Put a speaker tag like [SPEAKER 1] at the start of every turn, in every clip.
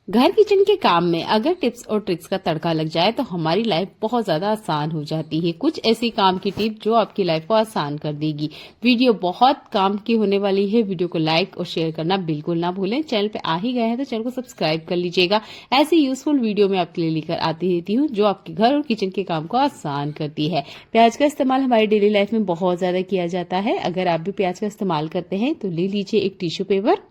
[SPEAKER 1] घर किचन के काम में अगर टिप्स और ट्रिक्स का तड़का लग जाए तो हमारी लाइफ बहुत ज्यादा आसान हो जाती है। कुछ ऐसी काम की टिप जो आपकी लाइफ को आसान कर देगी। वीडियो बहुत काम की होने वाली है। वीडियो को लाइक और शेयर करना बिल्कुल ना भूलें। चैनल पे आ ही गए हैं तो चैनल को सब्सक्राइब कर लीजिएगा। ऐसी यूजफुल वीडियो मैं आपके लिए लेकर आती रहती हूँ जो आपके घर और किचन के काम को आसान करती है। प्याज का इस्तेमाल हमारी डेली लाइफ में बहुत ज्यादा किया जाता है। अगर आप भी प्याज का इस्तेमाल करते हैं तो ले लीजिए एक टिश्यू पेपर।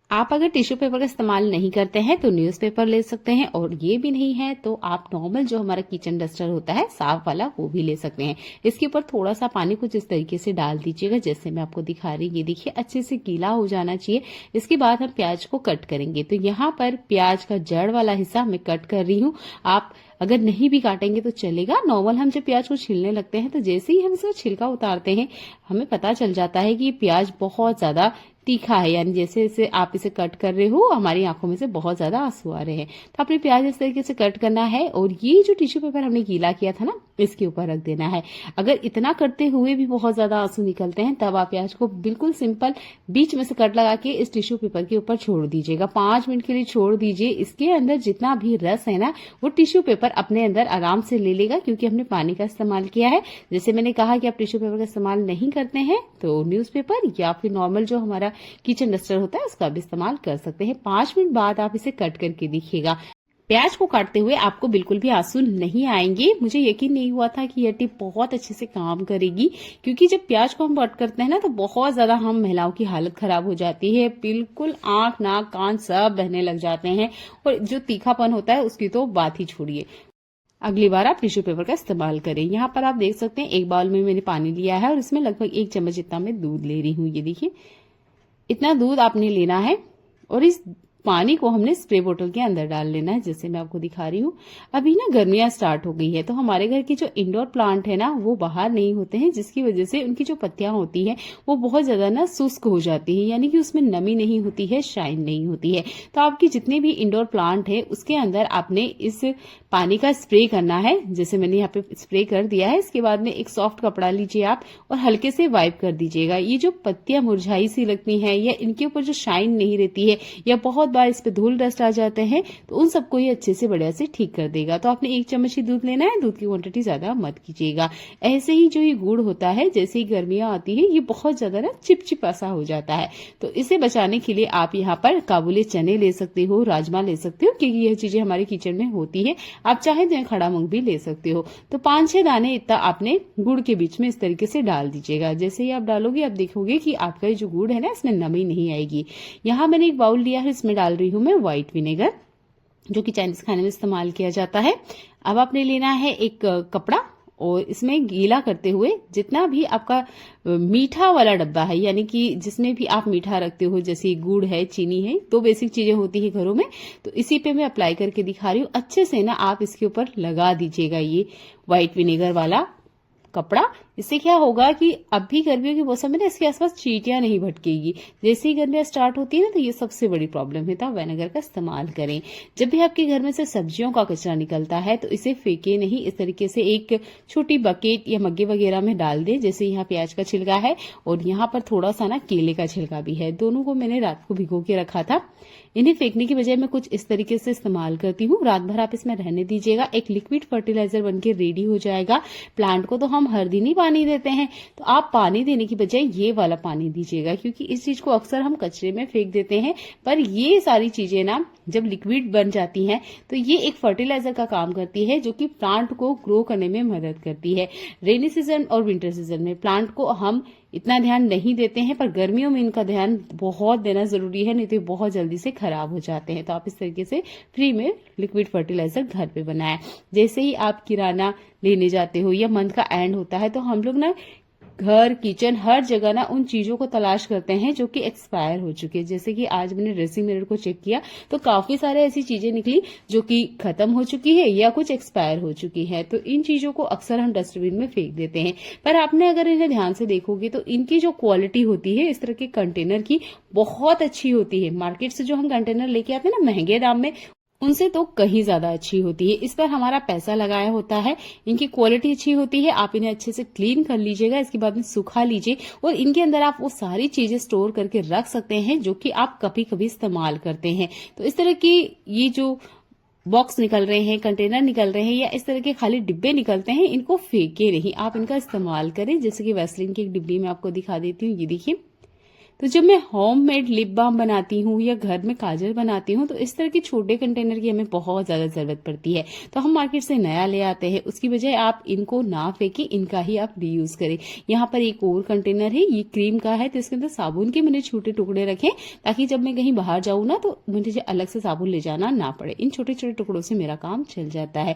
[SPEAKER 1] आप अगर टिश्यू पेपर का इस्तेमाल नहीं करते हैं तो न्यूज़पेपर ले सकते हैं, और ये भी नहीं है तो आप नॉर्मल जो हमारा किचन डस्टर होता है साफ वाला वो भी ले सकते हैं। इसके ऊपर थोड़ा सा पानी कुछ इस तरीके से डाल दीजिएगा जैसे मैं आपको दिखा रही। ये देखिए अच्छे से गीला हो जाना चाहिए। इसके बाद हम प्याज को कट करेंगे। तो यहाँ पर प्याज का जड़ वाला हिस्सा मैं कट कर रही हूँ। आप अगर नहीं भी काटेंगे तो चलेगा। नॉर्मल हम जब प्याज को छीलने लगते हैं तो जैसे ही हम इसका छिलका उतारते हैं हमें पता चल जाता है कि ये प्याज बहुत ज्यादा तीखा है, यानी जैसे जैसे आप इसे कट कर रहे हो हमारी आंखों में से बहुत ज्यादा आंसू आ रहे हैं। तो आपने प्याज इस तरीके से कट करना है और ये जो टिश्यू पेपर हमने गीला किया था ना इसके ऊपर रख देना है। अगर इतना करते हुए भी बहुत ज्यादा आंसू निकलते हैं तब आप प्याज को बिल्कुल सिंपल बीच में से कट लगा के इस टिश्यू पेपर के ऊपर छोड़ दीजिएगा। 5 मिनट के लिए छोड़ दीजिए। इसके अंदर जितना भी रस है ना वो टिश्यू पेपर अपने अंदर आराम से ले लेगा, क्योंकि हमने पानी का इस्तेमाल किया है। जैसे मैंने कहा कि आप टिश्यू पेपर का इस्तेमाल नहीं करते हैं तो न्यूज़पेपर या फिर नॉर्मल जो हमारा किचन डस्टर होता है उसका भी इस्तेमाल कर सकते हैं। 5 मिनट बाद आप इसे कट करके देखिएगा। प्याज को काटते हुए आपको बिल्कुल भी आंसू नहीं आएंगे। मुझे यकीन नहीं हुआ था कि यह टिप बहुत अच्छे से काम करेगी, क्योंकि जब प्याज को हम कट करते हैं ना तो बहुत ज्यादा हम महिलाओं की हालत खराब हो जाती है। बिल्कुल आंख नाक कान सब बहने लग जाते हैं, और जो तीखापन होता है उसकी तो बात ही छोड़िए। अगली बार आप टिश्यू पेपर का इस्तेमाल करें। यहाँ पर आप देख सकते हैं एक बाउल में मैंने पानी लिया है और इसमें लगभग 1 चम्मच जितना मैं दूध ले रही हूँ। ये देखिए इतना दूध आपने लेना है और इस पानी को हमने स्प्रे बोतल के अंदर डाल लेना है जैसे मैं आपको दिखा रही हूँ। अभी ना गर्मियां स्टार्ट हो गई है तो हमारे घर की जो इंडोर प्लांट है ना वो बाहर नहीं होते हैं, जिसकी वजह से उनकी जो पत्तियां होती हैं वो बहुत ज्यादा ना शुष्क हो जाती है, यानी कि उसमें नमी नहीं होती है, शाइन नहीं होती है। तो आपकी जितने भी इंडोर प्लांट है उसके अंदर आपने इस पानी का स्प्रे करना है। जैसे मैंने यहाँ पे स्प्रे कर दिया है। इसके बाद में एक सॉफ्ट कपड़ा लीजिए आप और हल्के से वाइप कर दीजिएगा। ये जो पत्तियां मुरझाई सी लगती हैं या इनके ऊपर जो शाइन नहीं रहती है या बहुत बार इस पे धूल डस्ट आ जाते हैं तो उन सबको ये अच्छे से बढ़िया से ठीक कर देगा। तो आपने 1 चम्मच ही दूध लेना है। दूध की क्वांटिटी ज्यादा मत कीजिएगा। ऐसे ही जो ये गुड़ होता है जैसे ही गर्मियां आती है ये बहुत ज्यादा ना चिपचिपा सा हो जाता है। तो इसे बचाने के लिए आप यहाँ पर काबुली चने ले सकते हो, राजमा ले सकते हो, क्योंकि यह चीजें हमारे किचन में होती है। आप चाहे तो खड़ा मूंग भी ले सकते हो। तो 5-6 दाने इतना आपने गुड़ के बीच में इस तरीके से डाल दीजिएगा। जैसे ही आप डालोगे आप देखोगे कि आपका ये जो गुड़ है ना इसमें नमी नहीं आएगी। यहाँ मैंने एक बाउल लिया है, इसमें डाल रही हूँ मैं व्हाइट विनेगर जो कि चाइनीज खाने में इस्तेमाल किया जाता है। अब आपने लेना है एक कपड़ा और इसमें गीला करते हुए जितना भी आपका मीठा वाला डब्बा है, यानी कि जिसमें भी आप मीठा रखते हो, जैसे गुड़ है, चीनी है, 2 बेसिक चीजें होती है घरों में, तो इसी पे मैं अप्लाई करके दिखा रही हूँ। अच्छे से ना आप इसके ऊपर लगा दीजिएगा ये व्हाइट विनेगर वाला कपड़ा। इससे क्या होगा कि अब भी गर्मियों के मौसम में ना इसके आसपास चींटियां नहीं भटकेगी। जैसे ही गर्मियां स्टार्ट होती है ना तो ये सबसे बड़ी प्रॉब्लम है। तो आप विनेगर का इस्तेमाल करें। जब भी आपके घर में से सब्जियों का कचरा निकलता है तो इसे फेंके नहीं, इस तरीके से एक छोटी बकेट या मग्गे वगैरह में डाल दे। जैसे यहाँ प्याज का छिलका है और यहाँ पर थोड़ा सा ना केले का छिलका भी है, दोनों को मैंने रात को भिगो के रखा था। इन्हें फेंकने की बजाय मैं कुछ इस तरीके से इस्तेमाल करती हूँ। रात भर आप इसमें रहने दीजिएगा, एक लिक्विड फर्टिलाइजर बनके रेडी हो जाएगा। प्लांट को तो हम हर दिन ही पानी देते हैं, तो आप पानी देने की बजाय ये वाला पानी दीजिएगा, क्योंकि इस चीज को अक्सर हम कचरे में फेंक देते हैं। पर ये सारी चीजें ना जब लिक्विड बन जाती हैं तो ये एक फर्टिलाइजर का काम करती है जो कि प्लांट को ग्रो करने में मदद करती है। रेनी सीजन और विंटर सीजन में प्लांट को हम इतना ध्यान नहीं देते हैं, पर गर्मियों में इनका ध्यान बहुत देना जरूरी है, नहीं तो बहुत जल्दी से खराब हो जाते हैं। तो आप इस तरीके से फ्री में लिक्विड फर्टिलाइजर घर पे बनाएं। जैसे ही आप किराना लेने जाते हो या मंथ का एंड होता है तो हम लोग ना घर किचन हर जगह ना उन चीजों को तलाश करते हैं जो कि एक्सपायर हो चुके हैं। जैसे कि आज मैंने ड्रेसिंग मिरर को चेक किया तो काफी सारे ऐसी चीजें निकली जो कि खत्म हो चुकी है या कुछ एक्सपायर हो चुकी है। तो इन चीजों को अक्सर हम डस्टबिन में फेंक देते हैं, पर आपने अगर इन्हें ध्यान से देखोगे तो इनकी जो क्वालिटी होती है इस तरह के कंटेनर की बहुत अच्छी होती है। मार्केट से जो हम कंटेनर लेके आते हैं ना महंगे दाम में, उनसे तो कहीं ज्यादा अच्छी होती है। इस पर हमारा पैसा लगाया होता है, इनकी क्वालिटी अच्छी होती है। आप इन्हें अच्छे से क्लीन कर लीजिएगा, इसके बाद में सुखा लीजिए और इनके अंदर आप वो सारी चीजें स्टोर करके रख सकते हैं जो कि आप कभी कभी इस्तेमाल करते हैं। तो इस तरह की ये जो बॉक्स निकल रहे हैं, कंटेनर निकल रहे हैं या इस तरह के खाली डिब्बे निकलते हैं, इनको फेंके नहीं, आप इनका इस्तेमाल करें। जैसे कि वैसलीन की एक डिब्बी में आपको दिखा देती हूँ, ये देखिए। तो जब मैं होममेड लिप बाम बनाती हूँ या घर में काजल बनाती हूँ तो इस तरह के छोटे कंटेनर की हमें बहुत ज्यादा जरूरत पड़ती है। तो हम मार्केट से नया ले आते हैं, उसकी बजाय आप इनको ना फेंके, इनका ही आप रीयूज करें। यहाँ पर एक और कंटेनर है, ये क्रीम का है, तो इसके अंदर साबुन के मैंने छोटे टुकड़े रखे ताकि जब मैं कहीं बाहर जाऊँ ना तो मुझे अलग से साबुन ले जाना ना पड़े। इन छोटे छोटे टुकड़ों से मेरा काम चल जाता है।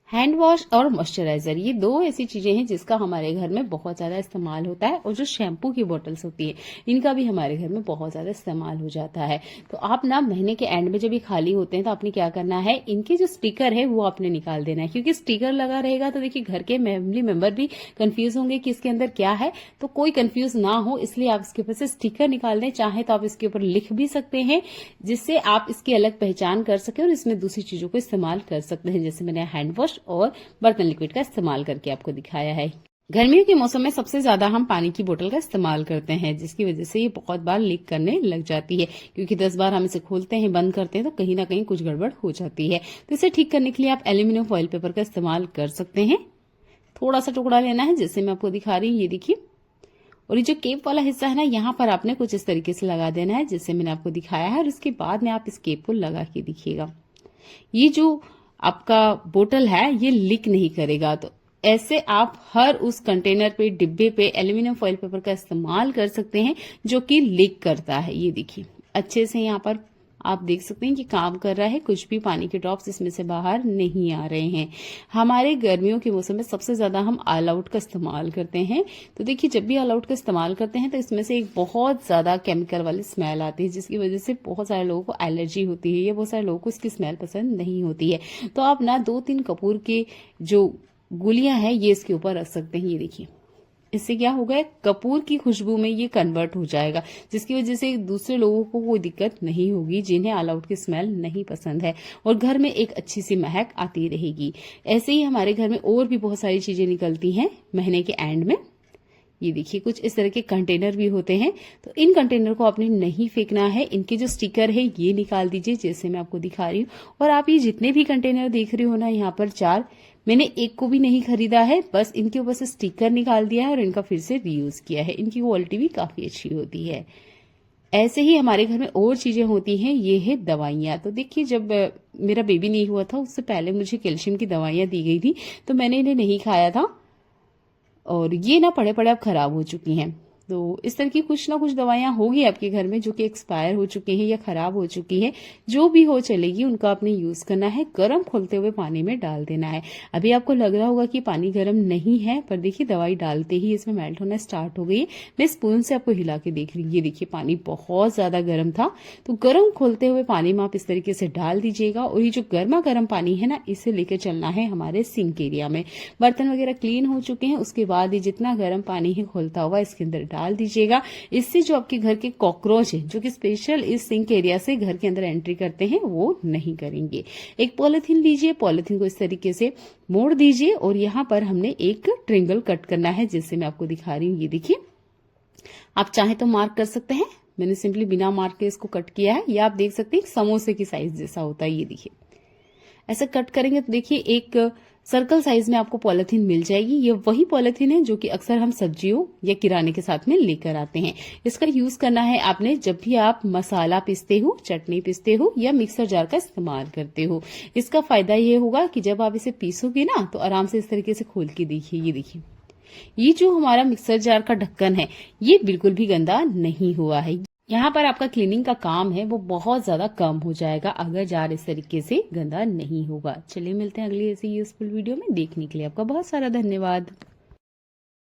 [SPEAKER 1] हैंड वॉश और मॉइस्चराइजर, ये दो ऐसी चीजें हैं जिसका हमारे घर में बहुत ज्यादा इस्तेमाल होता है। और जो शैम्पू की बोतल्स होती है, इनका भी हमारे घर में बहुत ज्यादा इस्तेमाल हो जाता है। तो आप ना महीने के एंड में जब ये खाली होते हैं तो आपने क्या करना है, इनके जो स्टिकर है वो आपने निकाल देना है, क्योंकि स्टिकर लगा रहेगा तो देखिए घर के फैमिली मेंबर भी कंफ्यूज होंगे कि इसके अंदर क्या है। तो कोई कंफ्यूज ना हो इसलिए आप इसके ऊपर से स्टिकर निकाल दें। चाहे तो आप इसके ऊपर लिख भी सकते हैं जिससे आप इसकी अलग पहचान कर सके और इसमें दूसरी चीजों को इस्तेमाल कर सकते हैं। जैसे मैंने हैंड वॉश और बर्तन लिक्विड का इस्तेमाल करके आपको दिखाया है। गर्मियों के मौसम में सबसे ज्यादा हम पानी की बोतल का इस्तेमाल करते हैं, जिसकी वजह से ये बहुत बार लीक करने लग जाती है, क्योंकि 10 बार हम इसे खोलते हैं, बंद करते हैं तो कहीं ना कहीं कुछ गड़बड़ हो जाती है। तो इसे ठीक करने के लिए आप एल्यूमिनियम फॉइल पेपर का इस्तेमाल कर सकते हैं। थोड़ा सा टुकड़ा लेना है जैसे मैं आपको दिखा रही हूँ, ये देखिए। और ये जो केप वाला हिस्सा है ना, यहाँ पर आपने कुछ इस तरीके से लगा देना है जैसे मैंने आपको दिखाया है, और उसके बाद में आप इस केप को लगा के देखिएगा। ये जो आपका बोतल है ये लीक नहीं करेगा। तो ऐसे आप हर उस कंटेनर पे, डिब्बे पे एल्यूमिनियम फॉइल पेपर का इस्तेमाल कर सकते हैं जो कि लीक करता है। ये देखिए अच्छे से यहाँ पर आप देख सकते हैं कि काम कर रहा है, कुछ भी पानी के ड्रॉप्स इसमें से बाहर नहीं आ रहे हैं। हमारे गर्मियों के मौसम में सबसे ज्यादा हम ऑल आउट का इस्तेमाल करते हैं। तो देखिए जब भी ऑल आउट का इस्तेमाल करते हैं तो इसमें से एक बहुत ज्यादा केमिकल वाली स्मेल आती है, जिसकी वजह से बहुत सारे लोगों को एलर्जी होती है या बहुत सारे लोगों को इसकी स्मेल पसंद नहीं होती है। तो आप ना 2-3 कपूर के जो गुलियां हैं ये इसके ऊपर रख सकते हैं। ये देखिए इससे क्या होगा, कपूर की खुशबू में ये कन्वर्ट हो जाएगा, जिसकी वजह से दूसरे लोगों को कोई दिक्कत नहीं होगी जिन्हें ऑल आउट की स्मेल नहीं पसंद है, और घर में एक अच्छी सी महक आती रहेगी। ऐसे ही हमारे घर में और भी बहुत सारी चीजें निकलती हैं महीने के एंड में। ये देखिए कुछ इस तरह के कंटेनर भी होते हैं। तो इन कंटेनर को आपने नहीं फेंकना है, इनके जो स्टिकर है ये निकाल दीजिए जैसे मैं आपको दिखा रही हूँ। और आप ये जितने भी कंटेनर देख रहे हो ना, यहाँ पर 4, मैंने एक को भी नहीं खरीदा है, बस इनके ऊपर से स्टिकर निकाल दिया है और इनका फिर से रीयूज किया है। इनकी क्वालिटी भी काफी अच्छी होती है। ऐसे ही हमारे घर में और चीजें होती हैं। ये है दवाइयाँ। तो देखिए जब मेरा बेबी नहीं हुआ था उससे पहले मुझे कैल्शियम की दवाइयाँ दी गई थी, तो मैंने इन्हें नहीं खाया था और ये ना पड़े पड़े अब खराब हो चुकी हैं। तो इस तरह की कुछ ना कुछ दवाइयां होगी आपके घर में जो कि एक्सपायर हो चुकी हैं या खराब हो चुकी है। जो भी हो चलेगी, उनका आपने यूज करना है, गर्म खोलते हुए पानी में डाल देना है। अभी आपको लग रहा होगा कि पानी गर्म नहीं है, पर देखिए दवाई डालते ही इसमें मेल्ट होना स्टार्ट हो गई है। मैं स्पून से आपको हिला के देख रही हूँ, ये देखिए पानी बहुत ज्यादा गर्म था। तो गर्म खोलते हुए पानी में आप इस तरीके से डाल दीजिएगा, और ये जो गर्मा गर्म पानी है ना, इसे लेकर चलना है हमारे सिंक एरिया में। बर्तन वगैरह क्लीन हो चुके हैं, उसके बाद ये जितना गर्म पानी है खोलता हुआ इसके अंदर डाल दीजिएगा। इससे जो आपके घर के कॉकरोच है जो कि स्पेशल इस सिंक एरिया से घर के अंदर एंट्री करते हैं वो नहीं करेंगे। एक पॉलिथीन लीजिए, पॉलिथीन को इस तरीके से मोड़ दीजिए और यहाँ पर हमने एक ट्रिंगल कट करना है जिससे मैं आपको दिखा रही हूँ। ये देखिए आप चाहे तो मार्क कर सकते हैं, मैंने सिंपली बिना मार्क के इसको कट किया है। या आप देख सकते हैं समोसे की साइज जैसा होता है। ये देखिए ऐसे कट करेंगे तो देखिए एक सर्कल साइज में आपको पॉलिथीन मिल जाएगी। ये वही पॉलिथीन है जो कि अक्सर हम सब्जियों या किराने के साथ में लेकर आते हैं। इसका यूज करना है आपने जब भी आप मसाला पीसते हो, चटनी पीसते हो या मिक्सर जार का इस्तेमाल करते हो। इसका फायदा ये होगा कि जब आप इसे पीसोगे ना तो आराम से इस तरीके से खोल के देखिए। ये देखिए ये जो हमारा मिक्सर जार का ढक्कन है ये बिल्कुल भी गंदा नहीं हुआ है। यहाँ पर आपका क्लीनिंग का काम है वो बहुत ज्यादा कम हो जाएगा अगर जार इस तरीके से गंदा नहीं होगा। चलिए मिलते हैं अगली ऐसी यूजफुल वीडियो में। देखने के लिए आपका बहुत सारा धन्यवाद।